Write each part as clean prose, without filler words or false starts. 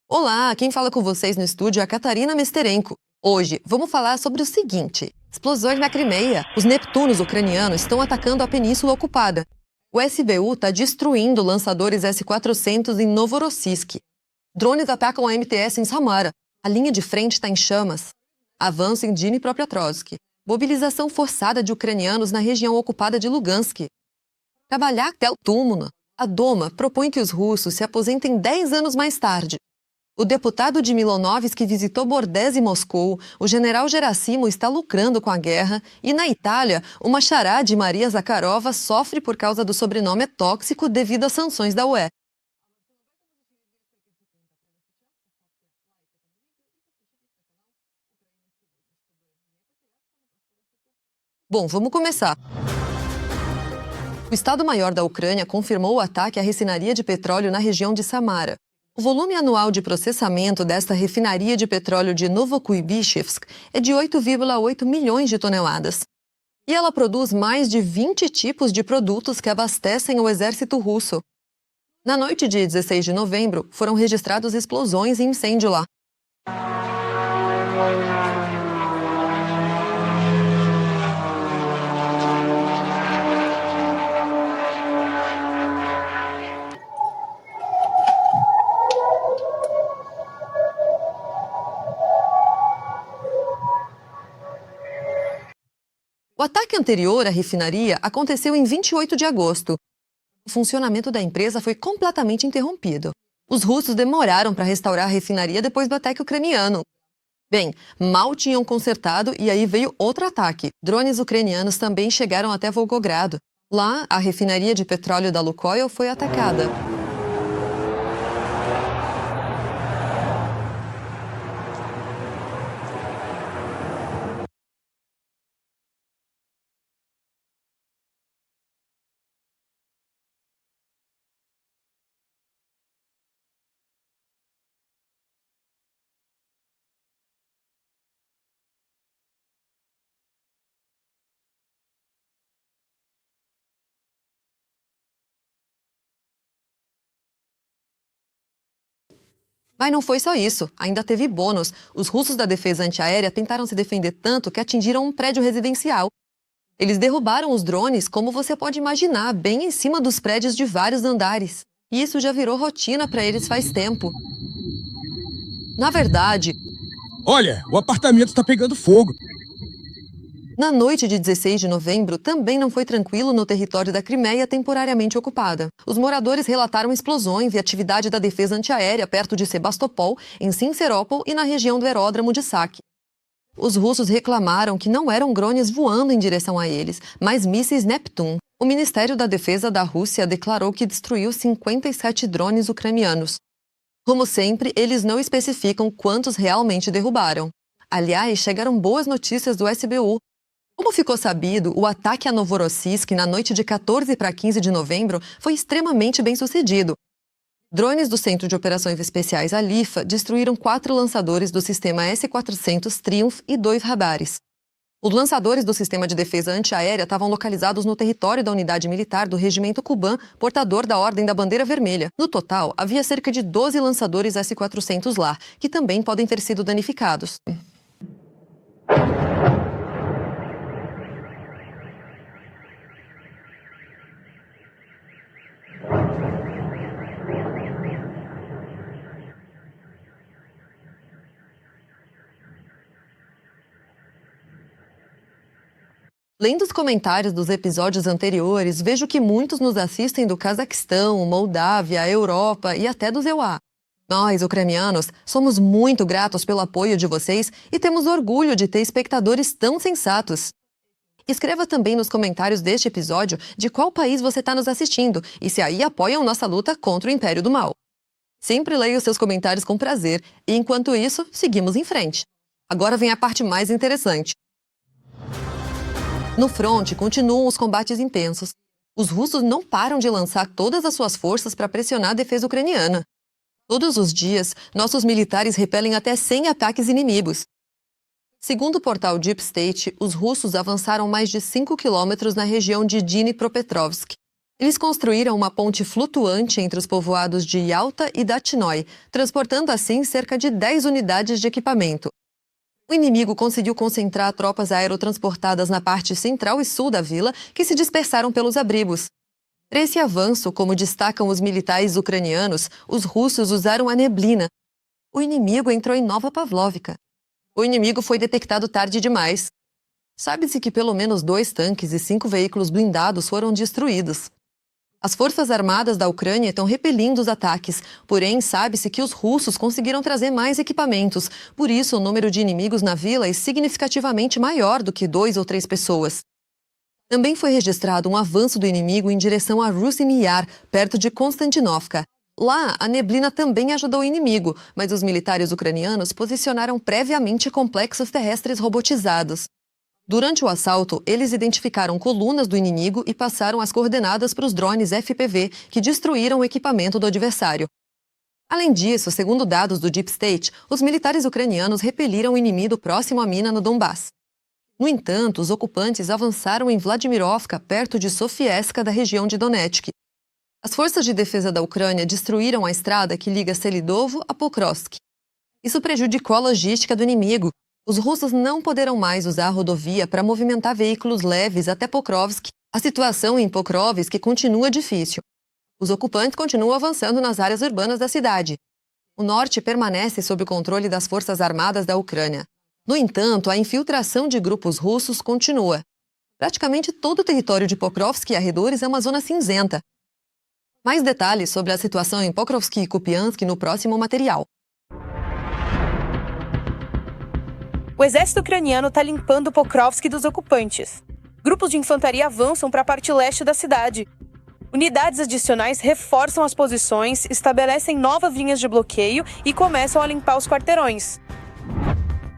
Olá, quem fala com vocês no estúdio é a Catarina Mesterenko. Hoje, vamos falar sobre o seguinte: explosões na Crimeia. Os Neptunos ucranianos estão atacando a península ocupada. O SBU está destruindo lançadores S-400 em Novorossiysk. Drones atacam a MTS em Samara. A linha de frente está em chamas. Avanço em Dnipropetrovsk. Mobilização forçada de ucranianos na região ocupada de Lugansk. Trabalhar até o túmulo. A Doma propõe que os russos se aposentem 10 anos mais tarde. O deputado de Milonovski visitou Bordés e Moscou, o general Gerassimo está lucrando com a guerra e, na Itália, uma xará de Maria Zakharova sofre por causa do sobrenome tóxico devido às sanções da UE. Bom, vamos começar. O Estado-Maior da Ucrânia confirmou o ataque à refinaria de petróleo na região de Samara. O volume anual de processamento desta refinaria de petróleo de Novokuybishevsk é de 8,8 milhões de toneladas. E ela produz mais de 20 tipos de produtos que abastecem o exército russo. Na noite de 16 de novembro, foram registradas explosões e incêndio lá. O ataque anterior à refinaria aconteceu em 28 de agosto. O funcionamento da empresa foi completamente interrompido. Os russos demoraram para restaurar a refinaria depois do ataque ucraniano. Bem, mal tinham consertado e aí veio outro ataque. Drones ucranianos também chegaram até Volgogrado. Lá, a refinaria de petróleo da Lukoil foi atacada. Mas não foi só isso, ainda teve bônus. Os russos da defesa antiaérea tentaram se defender tanto que atingiram um prédio residencial. Eles derrubaram os drones, como você pode imaginar, bem em cima dos prédios de vários andares. E isso já virou rotina para eles faz tempo. Na verdade, Olha, o apartamento está pegando fogo. na noite de 16 de novembro, também não foi tranquilo no território da Crimeia temporariamente ocupada. Os moradores relataram explosões e atividade da defesa antiaérea perto de Sebastopol, em Simferópol e na região do aeródromo de Saki. Os russos reclamaram que não eram drones voando em direção a eles, mas mísseis Neptune. O Ministério da Defesa da Rússia declarou que destruiu 57 drones ucranianos. Como sempre, eles não especificam quantos realmente derrubaram. Aliás, chegaram boas notícias do SBU. Como ficou sabido, o ataque a Novorossiysk na noite de 14 para 15 de novembro foi extremamente bem sucedido. Drones do Centro de Operações Especiais Alifa destruíram 4 lançadores do sistema S-400 Triumph e 2 radares. Os lançadores do sistema de defesa antiaérea estavam localizados no território da unidade militar do Regimento Kuban, portador da Ordem da Bandeira Vermelha. No total, havia cerca de 12 lançadores S-400 lá, que também podem ter sido danificados. Lendo os comentários dos episódios anteriores, vejo que muitos nos assistem do Cazaquistão, Moldávia, Europa e até do EUA. Nós, ucranianos, somos muito gratos pelo apoio de vocês e temos orgulho de ter espectadores tão sensatos. Escreva também nos comentários deste episódio de qual país você está nos assistindo e se aí apoiam nossa luta contra o Império do Mal. Sempre leio seus comentários com prazer e, enquanto isso, seguimos em frente. Agora vem a parte mais interessante. No fronte, continuam os combates intensos. Os russos não param de lançar todas as suas forças para pressionar a defesa ucraniana. Todos os dias, nossos militares repelem até 100 ataques inimigos. Segundo o portal Deep State, os russos avançaram mais de 5 quilômetros na região de Dnipropetrovsk. Eles construíram uma ponte flutuante entre os povoados de Yalta e Datnoi, transportando assim cerca de 10 unidades de equipamento. O inimigo conseguiu concentrar tropas aerotransportadas na parte central e sul da vila, que se dispersaram pelos abrigos. Para esse avanço, como destacam os militares ucranianos, os russos usaram a neblina. O inimigo entrou em Nova Pavlovka. O inimigo foi detectado tarde demais. Sabe-se que pelo menos 2 tanques e 5 veículos blindados foram destruídos. As forças armadas da Ucrânia estão repelindo os ataques, porém sabe-se que os russos conseguiram trazer mais equipamentos, por isso o número de inimigos na vila é significativamente maior do que 2 ou 3 pessoas. Também foi registrado um avanço do inimigo em direção a Rusyn Yar, perto de Konstantinovka. Lá, a neblina também ajudou o inimigo, mas os militares ucranianos posicionaram previamente complexos terrestres robotizados. Durante o assalto, eles identificaram colunas do inimigo e passaram as coordenadas para os drones FPV, que destruíram o equipamento do adversário. Além disso, segundo dados do Deep State, os militares ucranianos repeliram o inimigo próximo à mina no Donbass. No entanto, os ocupantes avançaram em Vladimirovka, perto de Sofieska, da região de Donetsk. As forças de defesa da Ucrânia destruíram a estrada que liga Selidovo a Pokrovsk. Isso prejudicou a logística do inimigo. Os russos não poderão mais usar a rodovia para movimentar veículos leves até Pokrovsk. A situação em Pokrovsk continua difícil. Os ocupantes continuam avançando nas áreas urbanas da cidade. O norte permanece sob o controle das forças armadas da Ucrânia. No entanto, a infiltração de grupos russos continua. Praticamente todo o território de Pokrovsk e arredores é uma zona cinzenta. Mais detalhes sobre a situação em Pokrovsk e Kupiansk no próximo material. O exército ucraniano está limpando Pokrovsk dos ocupantes. Grupos de infantaria avançam para a parte leste da cidade. Unidades adicionais reforçam as posições, estabelecem novas linhas de bloqueio e começam a limpar os quarteirões.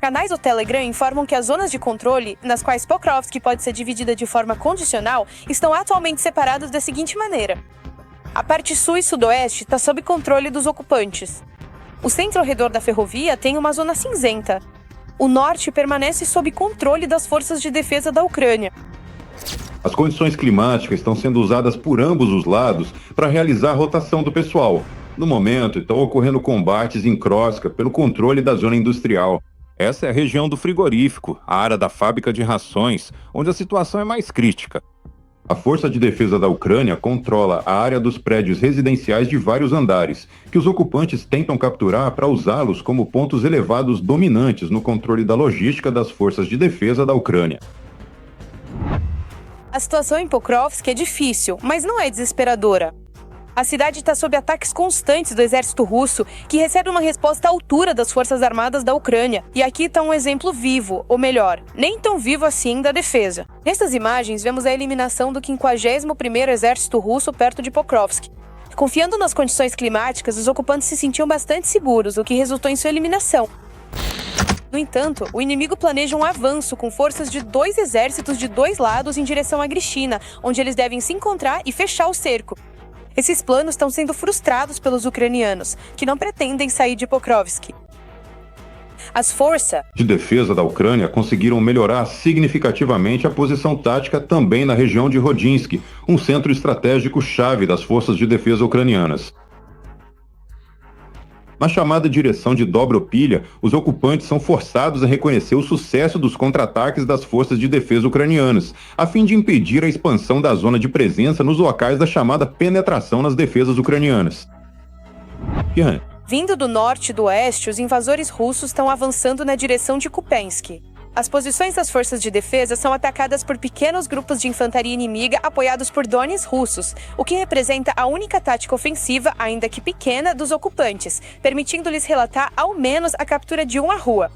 Canais do Telegram informam que as zonas de controle, nas quais Pokrovsk pode ser dividida de forma condicional, estão atualmente separadas da seguinte maneira. A parte sul e sudoeste está sob controle dos ocupantes. O centro ao redor da ferrovia tem uma zona cinzenta. O norte permanece sob controle das forças de defesa da Ucrânia. As condições climáticas estão sendo usadas por ambos os lados para realizar a rotação do pessoal. No momento, estão ocorrendo combates em Kroska pelo controle da zona industrial. Essa é a região do frigorífico, a área da fábrica de rações, onde a situação é mais crítica. A Força de Defesa da Ucrânia controla a área dos prédios residenciais de vários andares, que os ocupantes tentam capturar para usá-los como pontos elevados dominantes no controle da logística das forças de defesa da Ucrânia. A situação em Pokrovsk é difícil, mas não é desesperadora. A cidade está sob ataques constantes do exército russo, que recebe uma resposta à altura das forças armadas da Ucrânia. E aqui está um exemplo vivo, ou melhor, nem tão vivo assim, da defesa. Nessas imagens, vemos a eliminação do 51º Exército Russo perto de Pokrovsk. Confiando nas condições climáticas, os ocupantes se sentiam bastante seguros, o que resultou em sua eliminação. No entanto, o inimigo planeja um avanço com forças de 2 exércitos de 2 lados em direção a Grishina, onde eles devem se encontrar e fechar o cerco. Esses planos estão sendo frustrados pelos ucranianos, que não pretendem sair de Pokrovsk. As forças de defesa da Ucrânia conseguiram melhorar significativamente a posição tática também na região de Rodinsky, um centro estratégico-chave das forças de defesa ucranianas. Na chamada direção de Dobropilha, os ocupantes são forçados a reconhecer o sucesso dos contra-ataques das forças de defesa ucranianas, a fim de impedir a expansão da zona de presença nos locais da chamada penetração nas defesas ucranianas. Vindo do norte e do oeste, os invasores russos estão avançando na direção de Kupiansk. As posições das forças de defesa são atacadas por pequenos grupos de infantaria inimiga apoiados por drones russos, o que representa a única tática ofensiva, ainda que pequena, dos ocupantes, permitindo-lhes relatar ao menos a captura de uma rua.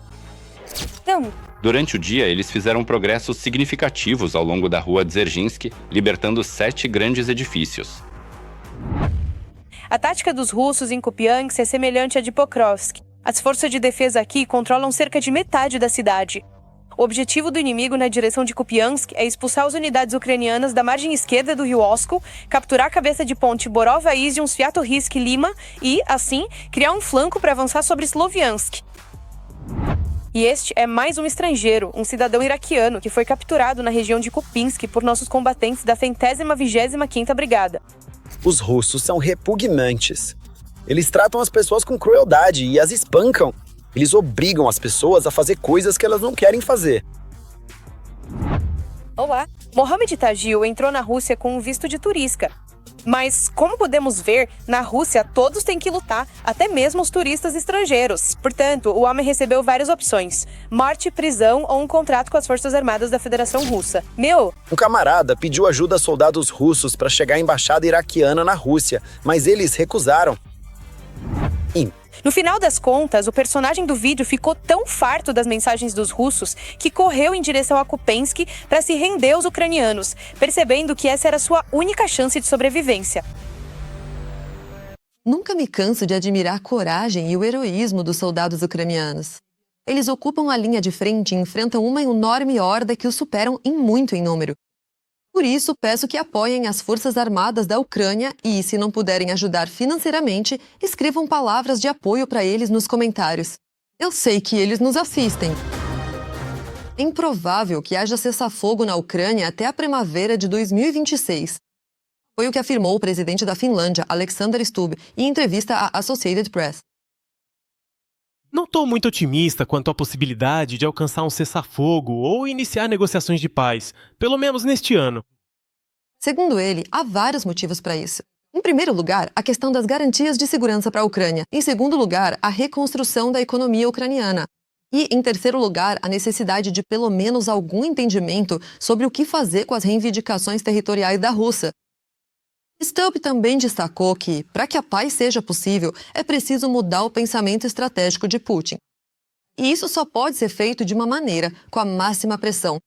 Durante o dia, eles fizeram progressos significativos ao longo da rua Dzerzhinsky, libertando 7 grandes edifícios. A tática dos russos em Kupiansk é semelhante à de Pokrovsk. As forças de defesa aqui controlam cerca de metade da cidade. O objetivo do inimigo na direção de Kupiansk é expulsar as unidades ucranianas da margem esquerda do rio Oskol, capturar a cabeça de ponte Borova-Izium Sviatohivsk-Lima e, assim, criar um flanco para avançar sobre Sloviansk. E este é mais um estrangeiro, um cidadão iraquiano, que foi capturado na região de Kupinsk por nossos combatentes da 125ª Brigada. Os russos são repugnantes. Eles tratam as pessoas com crueldade e as espancam. Eles obrigam as pessoas a fazer coisas que elas não querem fazer. Olá! Mohamed Tagil entrou na Rússia com um visto de turista. Mas, como podemos ver, na Rússia todos têm que lutar, até mesmo os turistas estrangeiros. Portanto, o homem recebeu várias opções: morte, prisão ou um contrato com as Forças Armadas da Federação Russa. Um camarada pediu ajuda a soldados russos para chegar à embaixada iraquiana na Rússia, mas eles recusaram. No final das contas, o personagem do vídeo ficou tão farto das mensagens dos russos que correu em direção a Kupinsk para se render aos ucranianos, percebendo que essa era a sua única chance de sobrevivência. Nunca me canso de admirar a coragem e o heroísmo dos soldados ucranianos. Eles ocupam a linha de frente e enfrentam uma enorme horda que os superam em muito em número. Por isso, peço que apoiem as Forças Armadas da Ucrânia e, se não puderem ajudar financeiramente, escrevam palavras de apoio para eles nos comentários. Eu sei que eles nos assistem. É improvável que haja cessar-fogo na Ucrânia até a primavera de 2026. Foi o que afirmou o presidente da Finlândia, Alexander Stubb, em entrevista à Associated Press. Não estou muito otimista quanto à possibilidade de alcançar um cessar-fogo ou iniciar negociações de paz, pelo menos neste ano. Segundo ele, há vários motivos para isso. Em primeiro lugar, a questão das garantias de segurança para a Ucrânia. Em segundo lugar, a reconstrução da economia ucraniana. E, em terceiro lugar, a necessidade de pelo menos algum entendimento sobre o que fazer com as reivindicações territoriais da Rússia. Stubb também destacou que, para que a paz seja possível, é preciso mudar o pensamento estratégico de Putin. E isso só pode ser feito de uma maneira, com a máxima pressão.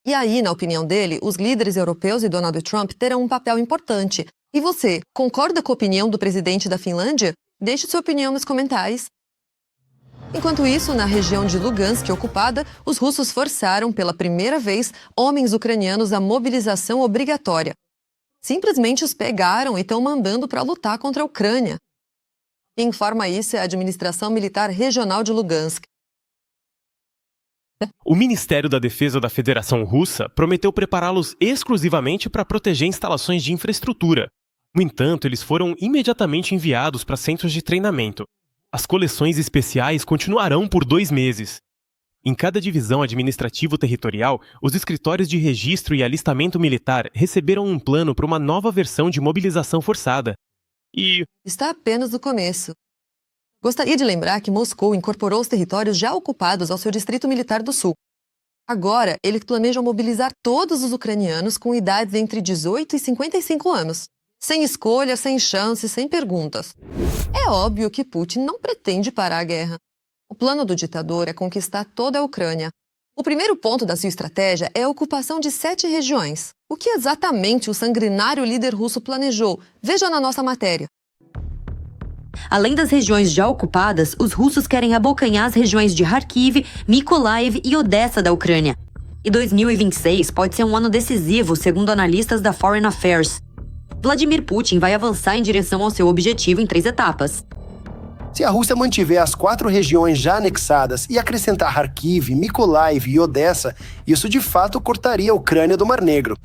E aí, na opinião dele, os líderes europeus e Donald Trump terão um papel importante. E você, concorda com a opinião do presidente da Finlândia? Deixe sua opinião nos comentários. Enquanto isso, na região de Lugansk ocupada, os russos forçaram, pela primeira vez, homens ucranianos à mobilização obrigatória. Simplesmente os pegaram e estão mandando para lutar contra a Ucrânia. Quem informa isso é a Administração Militar Regional de Lugansk. O Ministério da Defesa da Federação Russa prometeu prepará-los exclusivamente para proteger instalações de infraestrutura. No entanto, eles foram imediatamente enviados para centros de treinamento. As coleções especiais continuarão por 2 meses. Em cada divisão administrativo-territorial, os escritórios de registro e alistamento militar receberam um plano para uma nova versão de mobilização forçada. Está apenas no começo. Gostaria de lembrar que Moscou incorporou os territórios já ocupados ao seu Distrito Militar do Sul. Agora, eles planejam mobilizar todos os ucranianos com idades entre 18 e 55 anos. Sem escolha, sem chance, sem perguntas. É óbvio que Putin não pretende parar a guerra. O plano do ditador é conquistar toda a Ucrânia. O primeiro ponto da sua estratégia é a ocupação de 7 regiões. O que exatamente o sanguinário líder russo planejou? Veja na nossa matéria. Além das regiões já ocupadas, os russos querem abocanhar as regiões de Kharkiv, Mykolaiv e Odessa da Ucrânia. E 2026 pode ser um ano decisivo, segundo analistas da Foreign Affairs. Vladimir Putin vai avançar em direção ao seu objetivo em 3 etapas. Se a Rússia mantiver as 4 regiões já anexadas e acrescentar Kharkiv, Mykolaiv e Odessa, isso de fato cortaria a Ucrânia do Mar Negro.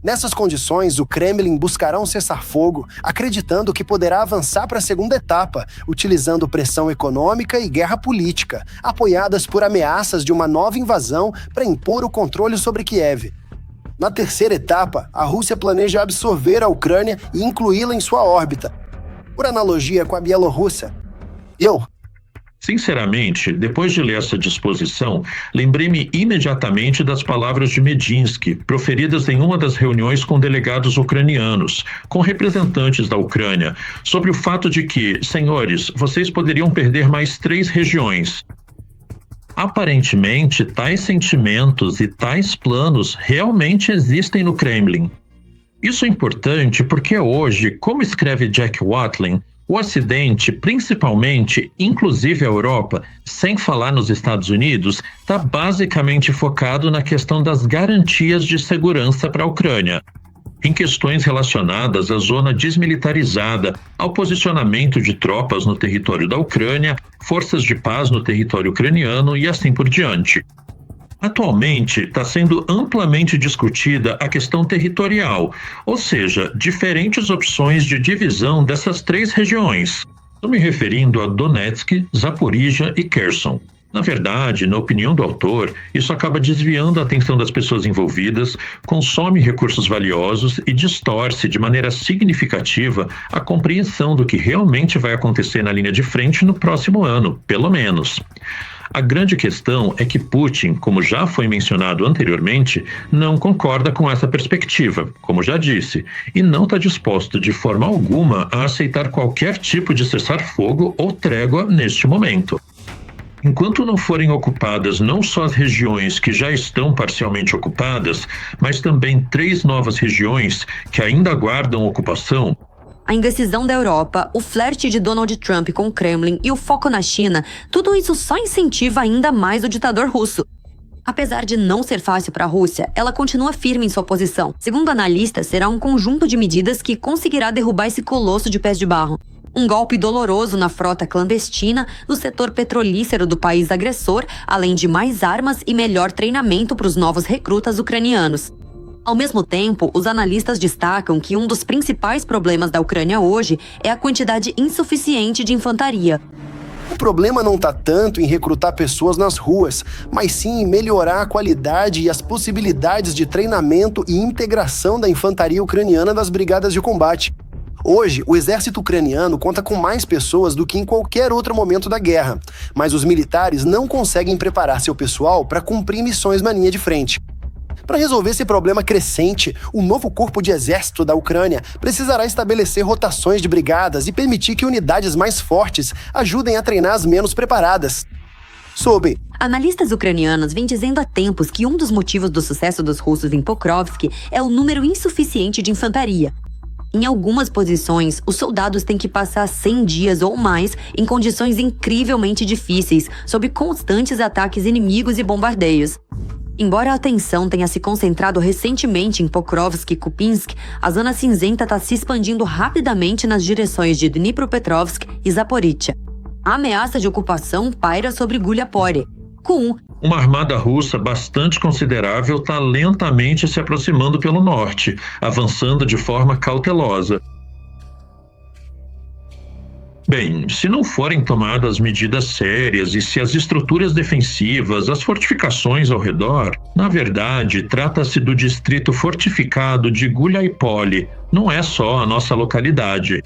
Nessas condições, o Kremlin buscará um cessar-fogo, acreditando que poderá avançar para a segunda etapa, utilizando pressão econômica e guerra política, apoiadas por ameaças de uma nova invasão para impor o controle sobre Kiev. Na terceira etapa, a Rússia planeja absorver a Ucrânia e incluí-la em sua órbita. Por analogia com a Bielorrússia, Sinceramente, depois de ler essa disposição, lembrei-me imediatamente das palavras de Medinsky, proferidas em uma das reuniões com delegados ucranianos, com representantes da Ucrânia, sobre o fato de que, senhores, vocês poderiam perder mais 3 regiões. Aparentemente, tais sentimentos e tais planos realmente existem no Kremlin. Isso é importante porque hoje, como escreve Jack Watling, o Ocidente, principalmente, inclusive a Europa, sem falar nos Estados Unidos, está basicamente focado na questão das garantias de segurança para a Ucrânia. em questões relacionadas à zona desmilitarizada, ao posicionamento de tropas no território da Ucrânia, forças de paz no território ucraniano e assim por diante. Atualmente, está sendo amplamente discutida a questão territorial, ou seja, diferentes opções de divisão dessas 3 regiões. Estou me referindo a Donetsk, Zaporizhia e Kherson. Na verdade, na opinião do autor, isso acaba desviando a atenção das pessoas envolvidas, consome recursos valiosos e distorce de maneira significativa a compreensão do que realmente vai acontecer na linha de frente no próximo ano, pelo menos. A grande questão é que Putin, como já foi mencionado anteriormente, não concorda com essa perspectiva, como já disse, e não está disposto de forma alguma a aceitar qualquer tipo de cessar-fogo ou trégua neste momento. Enquanto não forem ocupadas não só as regiões que já estão parcialmente ocupadas, mas também 3 novas regiões que ainda aguardam ocupação. A indecisão da Europa, o flerte de Donald Trump com o Kremlin e o foco na China, tudo isso só incentiva ainda mais o ditador russo. Apesar de não ser fácil para a Rússia, ela continua firme em sua posição. Segundo analistas, será um conjunto de medidas que conseguirá derrubar esse colosso de pés de barro. Um golpe doloroso na frota clandestina, no setor petrolífero do país agressor, além de mais armas e melhor treinamento para os novos recrutas ucranianos. Ao mesmo tempo, os analistas destacam que um dos principais problemas da Ucrânia hoje é a quantidade insuficiente de infantaria. O problema não está tanto em recrutar pessoas nas ruas, mas sim em melhorar a qualidade e as possibilidades de treinamento e integração da infantaria ucraniana das brigadas de combate. Hoje, o exército ucraniano conta com mais pessoas do que em qualquer outro momento da guerra, mas os militares não conseguem preparar seu pessoal para cumprir missões na linha de frente. Para resolver esse problema crescente, o novo corpo de exército da Ucrânia precisará estabelecer rotações de brigadas e permitir que unidades mais fortes ajudem a treinar as menos preparadas. Analistas ucranianos vêm dizendo há tempos que um dos motivos do sucesso dos russos em Pokrovsk é o número insuficiente de infantaria. Em algumas posições, os soldados têm que passar 100 dias ou mais em condições incrivelmente difíceis, sob constantes ataques inimigos e bombardeios. Embora a atenção tenha se concentrado recentemente em Pokrovsk e Kupinsk, a zona cinzenta está se expandindo rapidamente nas direções de Dnipropetrovsk e Zaporizhia. A ameaça de ocupação paira sobre Gulyapore. Uma armada russa bastante considerável está lentamente se aproximando pelo norte, avançando de forma cautelosa. Bem, se não forem tomadas medidas sérias e se as estruturas defensivas, as fortificações ao redor, na verdade, trata-se do distrito fortificado de Gulyapole, não é só a nossa localidade.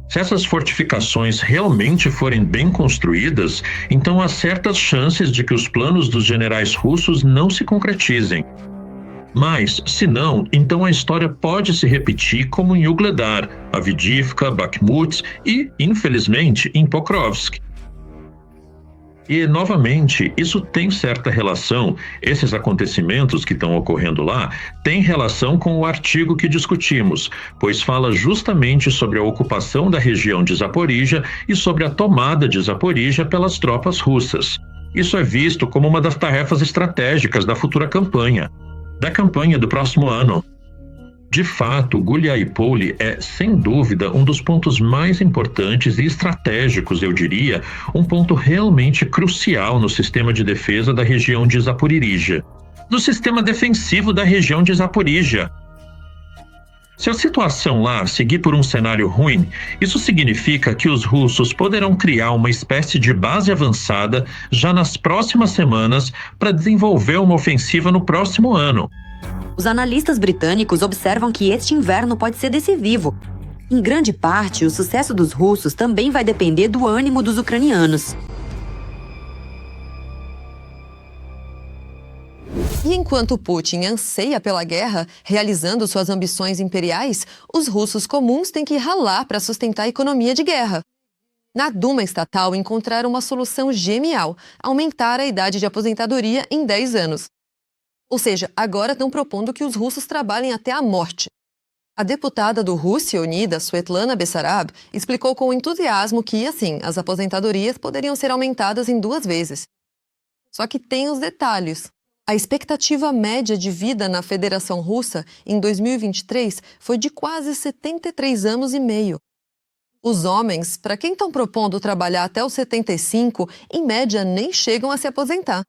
Se essas fortificações realmente forem bem construídas, então há certas chances de que os planos dos generais russos não se concretizem. Mas, se não, então a história pode se repetir como em Ugledar, Avdiivka, Bakhmut e, infelizmente, em Pokrovsk. E, novamente, isso tem certa relação, esses acontecimentos que estão ocorrendo lá, têm relação com o artigo que discutimos, pois fala justamente sobre a ocupação da região de Zaporizhia e sobre a tomada de Zaporizhia pelas tropas russas. Isso é visto como uma das tarefas estratégicas da futura campanha, da campanha do próximo ano. De fato, Gulyapole é, sem dúvida, um dos pontos mais importantes e estratégicos, eu diria, um ponto realmente crucial no sistema de defesa da região de Zaporizhia, no sistema defensivo da região de Zaporizhia. Se a situação lá seguir por um cenário ruim, isso significa que os russos poderão criar uma espécie de base avançada já nas próximas semanas para desenvolver uma ofensiva no próximo ano. Os analistas britânicos observam que este inverno pode ser decisivo. Em grande parte, o sucesso dos russos também vai depender do ânimo dos ucranianos. E enquanto Putin anseia pela guerra, realizando suas ambições imperiais, os russos comuns têm que ralar para sustentar a economia de guerra. Na Duma estatal encontraram uma solução genial: aumentar a idade de aposentadoria em 10 anos. Ou seja, agora estão propondo que os russos trabalhem até a morte. A deputada do Rússia Unida, Svetlana Bessarab, explicou com entusiasmo que, assim, as aposentadorias poderiam ser aumentadas em 2 vezes. Só que tem os detalhes. A expectativa média de vida na Federação Russa em 2023 foi de quase 73 anos e meio. Os homens, para quem estão propondo trabalhar até os 75, em média nem chegam a se aposentar.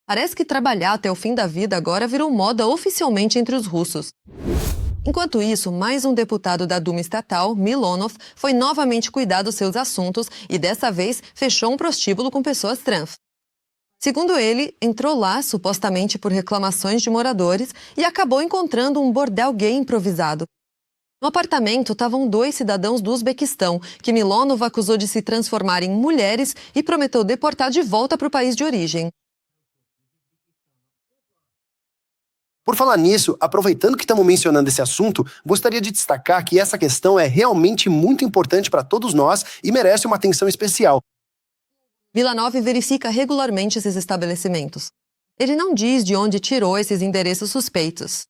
Parece que trabalhar até o fim da vida agora virou moda oficialmente entre os russos. Enquanto isso, mais um deputado da Duma estatal, Milonov, foi novamente cuidar dos seus assuntos e dessa vez fechou um prostíbulo com pessoas trans. Segundo ele, entrou lá supostamente por reclamações de moradores e acabou encontrando um bordel gay improvisado. No apartamento estavam 2 cidadãos do Uzbequistão, que Milonov acusou de se transformar em mulheres e prometeu deportar de volta para o país de origem. Por falar nisso, aproveitando que estamos mencionando esse assunto, gostaria de destacar que essa questão é realmente muito importante para todos nós e merece uma atenção especial. Vilanov verifica regularmente esses estabelecimentos. Ele não diz de onde tirou esses endereços suspeitos.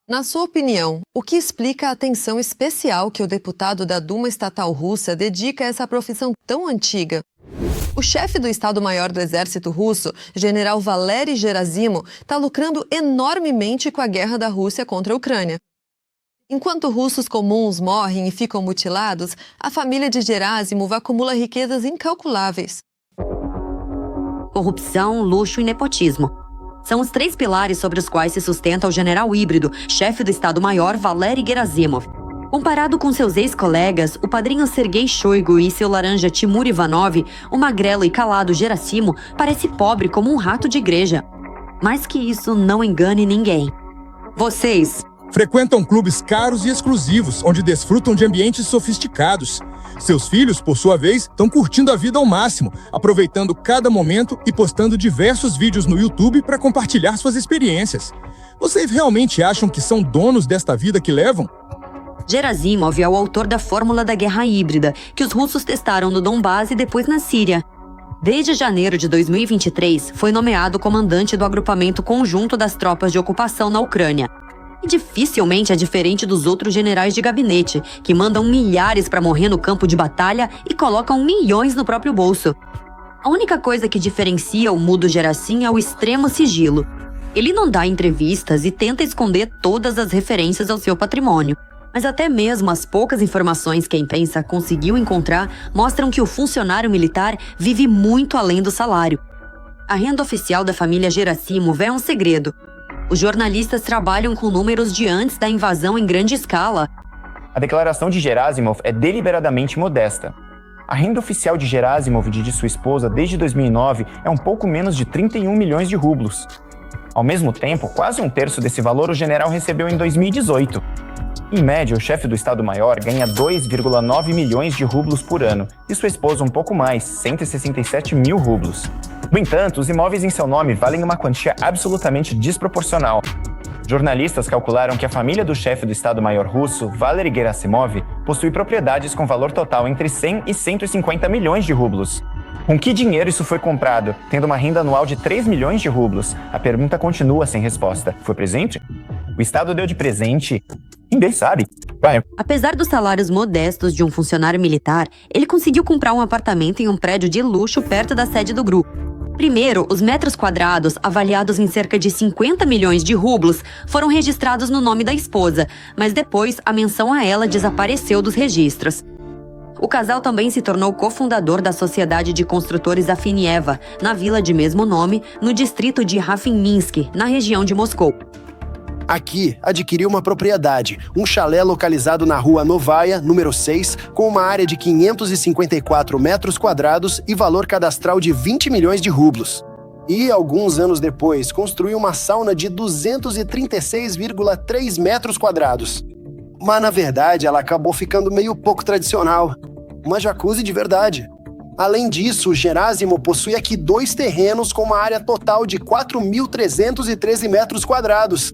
Na sua opinião, o que explica a atenção especial que o deputado da Duma estatal russa dedica a essa profissão tão antiga? O chefe do Estado-Maior do Exército Russo, general Valery Gerasimov, está lucrando enormemente com a guerra da Rússia contra a Ucrânia. Enquanto russos comuns morrem e ficam mutilados, a família de Gerasimov acumula riquezas incalculáveis. Corrupção, luxo e nepotismo. São os 3 pilares sobre os quais se sustenta o general híbrido, chefe do Estado-Maior Valery Gerasimov. Comparado com seus ex-colegas, o padrinho Sergei Shoigu e seu laranja Timur Ivanov, o magrelo e calado Gerasimov parece pobre como um rato de igreja. Mas que isso não engane ninguém. Vocês frequentam clubes caros e exclusivos, onde desfrutam de ambientes sofisticados. Seus filhos, por sua vez, estão curtindo a vida ao máximo, aproveitando cada momento e postando diversos vídeos no YouTube para compartilhar suas experiências. Vocês realmente acham que são donos desta vida que levam? Gerasimov é o autor da fórmula da guerra híbrida, que os russos testaram no Donbás e depois na Síria. Desde janeiro de 2023, foi nomeado comandante do agrupamento conjunto das tropas de ocupação na Ucrânia. E dificilmente é diferente dos outros generais de gabinete, que mandam milhares para morrer no campo de batalha e colocam milhões no próprio bolso. A única coisa que diferencia o mudo Gerasim é o extremo sigilo. Ele não dá entrevistas e tenta esconder todas as referências ao seu patrimônio. Mas até mesmo as poucas informações que a imprensa conseguiu encontrar mostram que o funcionário militar vive muito além do salário. A renda oficial da família Gerasimov é um segredo. Os jornalistas trabalham com números de antes da invasão em grande escala. A declaração de Gerasimov é deliberadamente modesta. A renda oficial de Gerasimov e de sua esposa desde 2009 é um pouco menos de 31 milhões de rublos. Ao mesmo tempo, quase 1/3 desse valor o general recebeu em 2018. Em média, o chefe do Estado-Maior ganha 2,9 milhões de rublos por ano e sua esposa um pouco mais, 167 mil rublos. No entanto, os imóveis em seu nome valem uma quantia absolutamente desproporcional. Jornalistas calcularam que a família do chefe do Estado-Maior russo, Valery Gerasimov, possui propriedades com valor total entre 100 e 150 milhões de rublos. Com que dinheiro isso foi comprado, tendo uma renda anual de 3 milhões de rublos? A pergunta continua sem resposta. Foi presente? O Estado deu de presente? Ninguém sabe. Vai. Apesar dos salários modestos de um funcionário militar, ele conseguiu comprar um apartamento em um prédio de luxo perto da sede do grupo. Primeiro, os metros quadrados, avaliados em cerca de 50 milhões de rublos, foram registrados no nome da esposa, mas depois a menção a ela desapareceu dos registros. O casal também se tornou cofundador da Sociedade de Construtores Afinieva, na vila de mesmo nome, no distrito de Rafininsk, na região de Moscou. Aqui, adquiriu uma propriedade, um chalé localizado na rua Novaya, número 6, com uma área de 554 metros quadrados e valor cadastral de 20 milhões de rublos. E, alguns anos depois, construiu uma sauna de 236,3 metros quadrados. Mas, na verdade, ela acabou ficando meio pouco tradicional. Uma jacuzzi de verdade. Além disso, o Gerasimov possui aqui 2 terrenos com uma área total de 4.313 metros quadrados.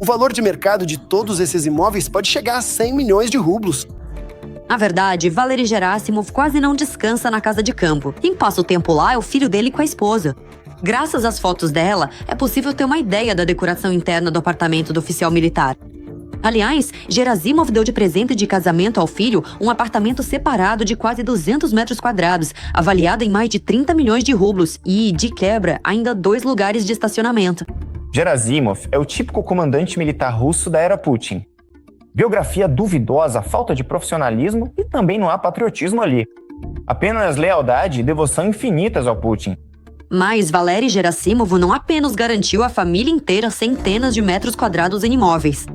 O valor de mercado de todos esses imóveis pode chegar a 100 milhões de rublos. Na verdade, Valery Gerasimov quase não descansa na casa de campo. Quem passa o tempo lá é o filho dele com a esposa. Graças às fotos dela, é possível ter uma ideia da decoração interna do apartamento do oficial militar. Aliás, Gerasimov deu de presente de casamento ao filho um apartamento separado de quase 200 metros quadrados, avaliado em mais de 30 milhões de rublos e, de quebra, ainda 2 lugares de estacionamento. Gerasimov é o típico comandante militar russo da era Putin. Biografia duvidosa, falta de profissionalismo e também não há patriotismo ali. Apenas lealdade e devoção infinitas ao Putin. Mas Valery Gerasimov não apenas garantiu à família inteira centenas de metros quadrados em imóveis.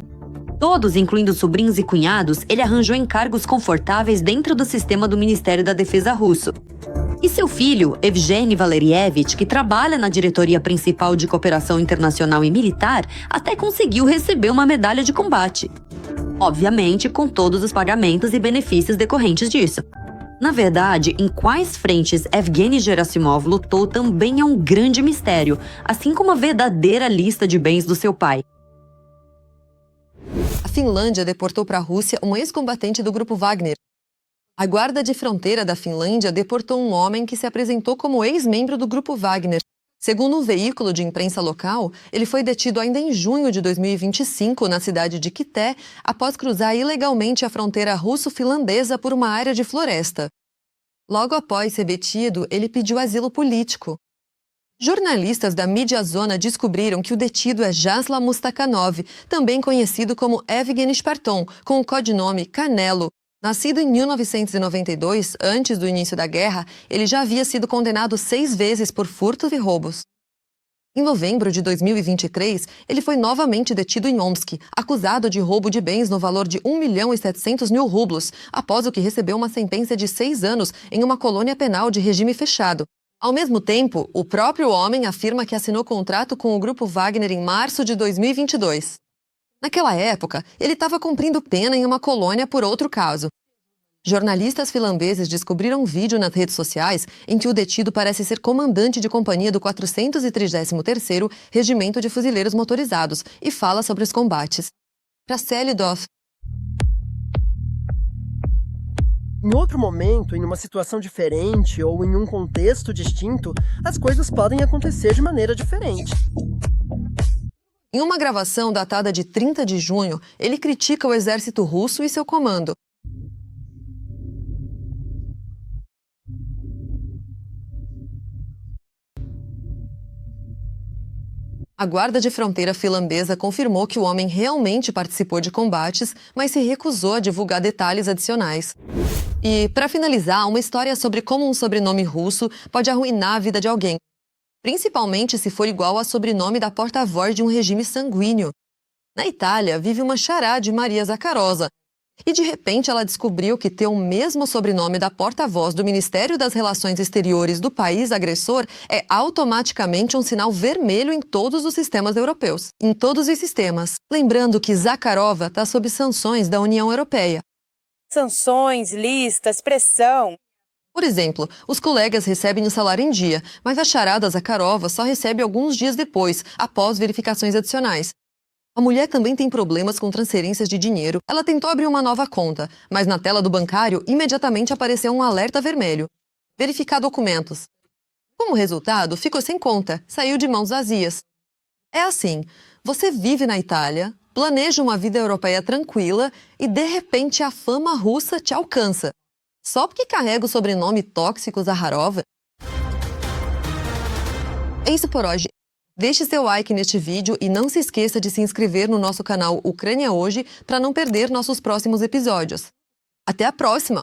Todos, incluindo sobrinhos e cunhados, ele arranjou encargos confortáveis dentro do sistema do Ministério da Defesa russo. E seu filho, Evgeny Valerievich, que trabalha na diretoria principal de cooperação internacional e militar, até conseguiu receber uma medalha de combate. Obviamente, com todos os pagamentos e benefícios decorrentes disso. Na verdade, em quais frentes Evgeny Gerasimov lutou também é um grande mistério, assim como a verdadeira lista de bens do seu pai. A Finlândia deportou para a Rússia um ex-combatente do grupo Wagner. A guarda de fronteira da Finlândia deportou um homem que se apresentou como ex-membro do grupo Wagner. Segundo um veículo de imprensa local, ele foi detido ainda em junho de 2025 na cidade de Kitee, após cruzar ilegalmente a fronteira russo-finlandesa por uma área de floresta. Logo após ser detido, ele pediu asilo político. Jornalistas da mídia Zona descobriram que o detido é Jasla Mustakhanov, também conhecido como Evgeny Sparton, com o codinome Canelo. Nascido em 1992, antes do início da guerra, ele já havia sido condenado 6 vezes por furtos e roubos. Em novembro de 2023, ele foi novamente detido em Omsk, acusado de roubo de bens no valor de 1.700.000 rublos, após o que recebeu uma sentença de 6 anos em uma colônia penal de regime fechado. Ao mesmo tempo, o próprio homem afirma que assinou contrato com o grupo Wagner em março de 2022. Naquela época, ele estava cumprindo pena em uma colônia por outro caso. Jornalistas finlandeses descobriram um vídeo nas redes sociais em que o detido parece ser comandante de companhia do 433º Regimento de Fuzileiros Motorizados e fala sobre os combates. Para Selidov. Em outro momento, em uma situação diferente ou em um contexto distinto, as coisas podem acontecer de maneira diferente. Em uma gravação datada de 30 de junho, ele critica o exército russo e seu comando. A guarda de fronteira finlandesa confirmou que o homem realmente participou de combates, mas se recusou a divulgar detalhes adicionais. E, para finalizar, uma história sobre como um sobrenome russo pode arruinar a vida de alguém, principalmente se for igual ao sobrenome da porta-voz de um regime sanguíneo. Na Itália, vive uma xará de Maria Zakharova, e de repente ela descobriu que ter o mesmo sobrenome da porta-voz do Ministério das Relações Exteriores do país agressor é automaticamente um sinal vermelho em todos os sistemas europeus. Em todos os sistemas. Lembrando que Zakharova está sob sanções da União Europeia. Sanções, listas, pressão. Por exemplo, os colegas recebem o salário em dia, mas a charada Zakharova só recebe alguns dias depois, após verificações adicionais. A mulher também tem problemas com transferências de dinheiro. Ela tentou abrir uma nova conta, mas na tela do bancário imediatamente apareceu um alerta vermelho. Verificar documentos. Como resultado, ficou sem conta, saiu de mãos vazias. É assim, você vive na Itália, planeja uma vida europeia tranquila e de repente a fama russa te alcança. Só porque carrega o sobrenome tóxico Zakharova? É isso por hoje. Deixe seu like neste vídeo e não se esqueça de se inscrever no nosso canal Ucrânia Hoje para não perder nossos próximos episódios. Até a próxima!